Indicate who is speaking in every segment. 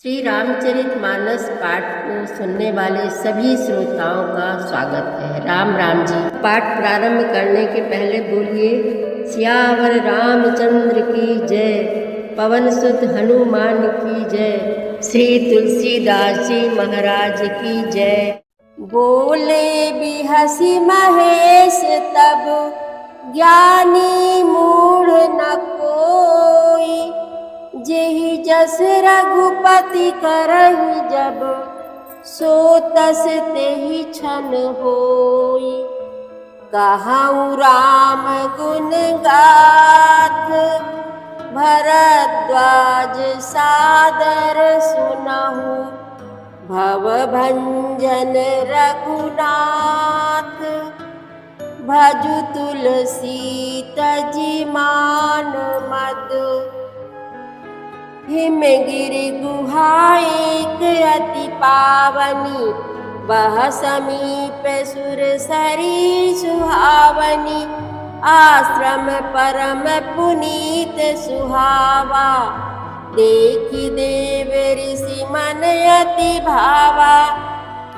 Speaker 1: श्री रामचरितमानस पाठ को सुनने वाले सभी श्रोताओं का स्वागत है। राम राम जी। पाठ प्रारंभ करने के पहले बोलिए सियावर रामचंद्र की जय, पवन सुत हनुमान की जय, श्री तुलसीदास जी महाराज की जय। बोले बिहसी महेश तब, ज्ञानी मूढ़ न कोई, जेहि जस रघुपति करहि जब, सो तस तेहि छन होई। कहऊँ राम गुण गाथ, भरद्वाज सादर सुनहु, भव भंजन रघुनाथ, भजु तुलसी तजि मान मद। हिमगिरि गुहा एक अति पावनी, बह समीप सुर सरी सुहावनी। आश्रम परम पुनीत सुहावा, देखि देव ऋषि मन अति भावा।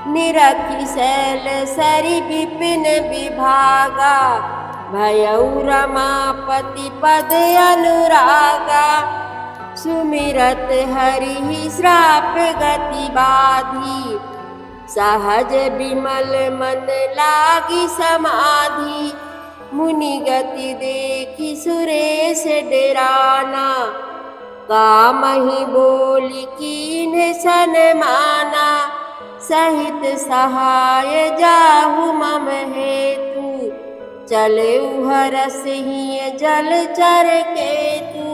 Speaker 1: निरखि शैल सरि विपिन विभागा, भयउ रमापति पद अनुरागा। सुमिरत हरि श्राप गति बाधी, सहज विमल मन लागी समाधि। मुनि गति देखि सुरेश डेराना, कामहि बोलि कीन्ह सन्माना। सहित सहाय जाहु मम हेतु, चलेउ हरस हिय जलचर केतु।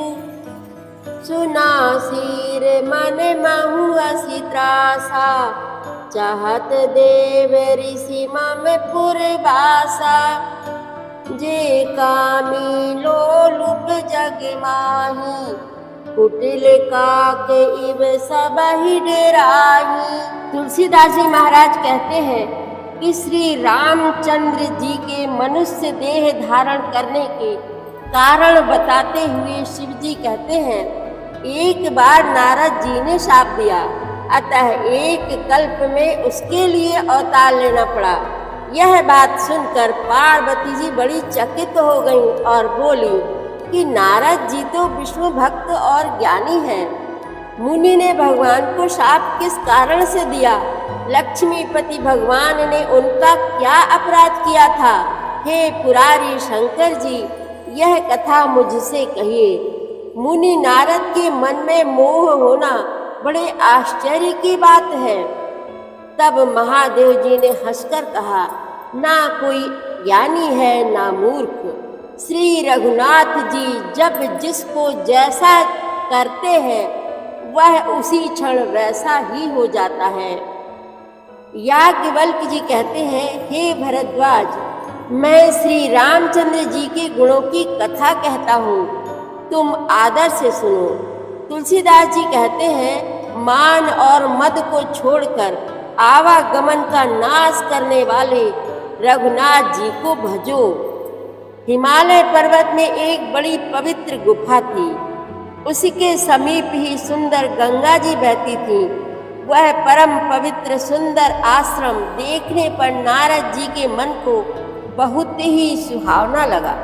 Speaker 1: सुना सिर मन महु असी त्रासा, चाहत देव ऋषि मम पुरवासा। जे कामी लोलुप जग माही, कुटिल काके इव सबहि डेराही। तुलसीदास जी महाराज कहते हैं कि श्री रामचंद्र जी के मनुष्य देह धारण करने के कारण बताते हुए शिव जी कहते हैं, एक बार नारद जी ने शाप दिया, अतः एक कल्प में उसके लिए अवतार लेना पड़ा। यह बात सुनकर पार्वती जी बड़ी चकित हो गईं और बोली कि नारद जी तो विष्णु भक्त और ज्ञानी हैं, मुनि ने भगवान को शाप किस कारण से दिया? लक्ष्मीपति भगवान ने उनका क्या अपराध किया था? हे पुरारी शंकर जी, यह कथा मुझसे कहिए। मुनि नारद के मन में मोह होना बड़े आश्चर्य की बात है। तब महादेव जी ने हंसकर कहा, ना कोई ज्ञानी है ना मूर्ख। श्री रघुनाथ जी जब जिसको जैसा करते हैं, वह उसी क्षण वैसा ही हो जाता है। याज्ञवल्क्य जी कहते हैं, हे भरद्वाज, मैं श्री रामचंद्र जी के गुणों की कथा कहता हूँ, तुम आदर से सुनो। तुलसीदास जी कहते हैं, मान और मद को छोड़कर आवागमन का नाश करने वाले रघुनाथ जी को भजो। हिमालय पर्वत में एक बड़ी पवित्र गुफा थी, उसके समीप ही सुंदर गंगा जी बहती थी। वह परम पवित्र सुंदर आश्रम देखने पर नारद जी के मन को बहुत ही सुहावना लगा।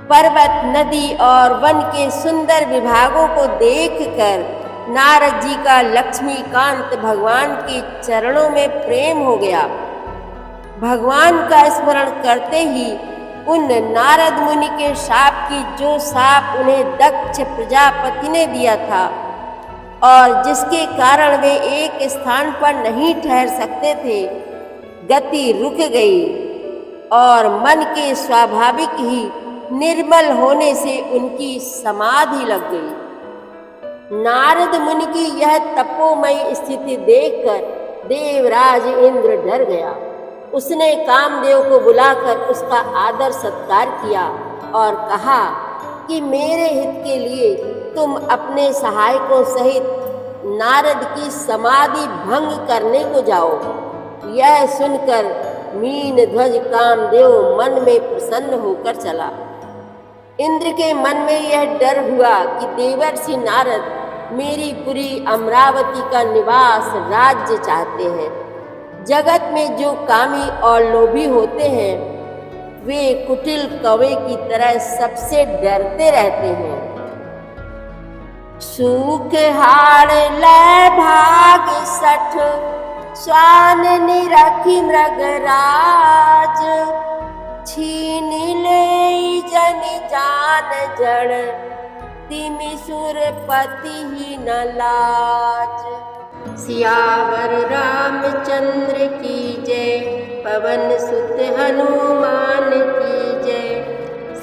Speaker 1: पर्वत, नदी और वन के सुंदर विभागों को देखकर नारद जी का लक्ष्मीकांत भगवान के चरणों में प्रेम हो गया। भगवान का स्मरण करते ही उन नारद मुनि के शाप की जो शाप उन्हें दक्ष प्रजापति ने दिया था और जिसके कारण वे एक स्थान पर नहीं ठहर सकते थे, गति रुक गई और मन के स्वाभाविक ही निर्मल होने से उनकी समाधि लग गई। नारद मुनि की यह तपोमयी स्थिति देखकर देवराज इंद्र डर गया। उसने कामदेव को बुलाकर उसका आदर सत्कार किया और कहा कि मेरे हित के लिए तुम अपने सहायकों सहित नारद की समाधि भंग करने को जाओ। यह सुनकर मीन ध्वज कामदेव मन में प्रसन्न होकर चला। इंद्र के मन में यह डर हुआ कि देवर्षि नारद मेरी पुरी अमरावती का निवास राज्य चाहते हैं। जगत में जो कामी और लोभी होते हैं वे कुटिल कौवे की तरह सबसे डरते रहते हैं। सूख हाड़ लय भाग सठ स्वान निरखी मृगराज छीन ले जन जान जड़ तिमि सुरपति ही न लाज। सियावर रामचंद्र की जय पवन सुत हनुमान की जय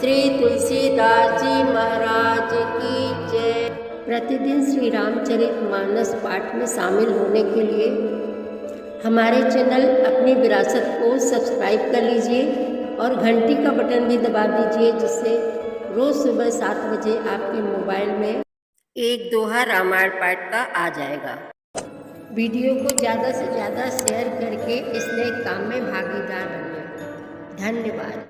Speaker 1: श्री तुलसीदास जी महाराज की जय। प्रतिदिन श्री रामचरितमानस पाठ में शामिल होने के लिए हमारे चैनल अपनी विरासत को सब्सक्राइब कर लीजिए और घंटी का बटन भी दबा दीजिए, जिससे रोज़ सुबह 7 बजे आपके मोबाइल में एक दोहा रामायण पाठ का आ जाएगा। वीडियो को ज़्यादा से ज़्यादा शेयर करके इस नए काम में भागीदार बनिए। धन्यवाद।